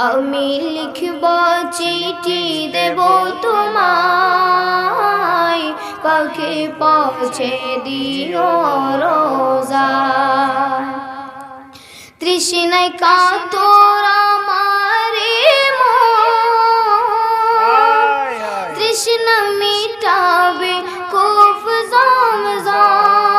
আমি লিখব চিঠি দেব তোমায়, পাখি পৌঁছে দিও রোজায়। তৃষ্ণায় কাতর আমারে মন, তৃষ্ণা মিটাবে কূপ জমজম।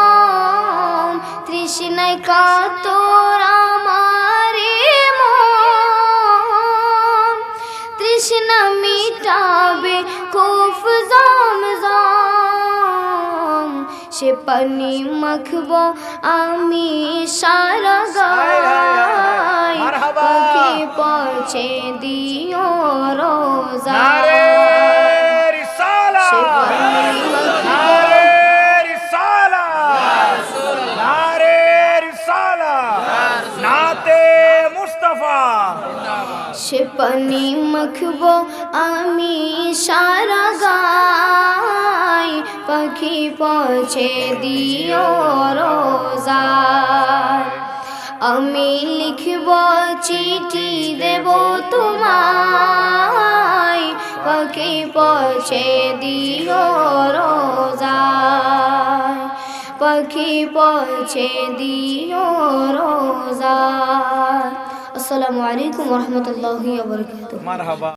তৃষ্ণায় কাতর আমারে মন, তৃষ্ণা মিটাবে কূপ জমজম। সে পানি মাখব আমি সারা গায়, পাখি পৌঁছে দিও রোজায়। সে পানি মাখব সে পানি মাখব আমি সারা গায়, পাখি পৌঁছে দিও রোজায়। আমি লিখব চিঠি দেব তোমায়, পাখি পৌঁছে দিও রোজায়। পাখি পৌঁছে দিও রোজায়। আসসালামু আলাইকুম ওয়া রাহমাতুল্লাহি ওয়া বারাকাতুহু।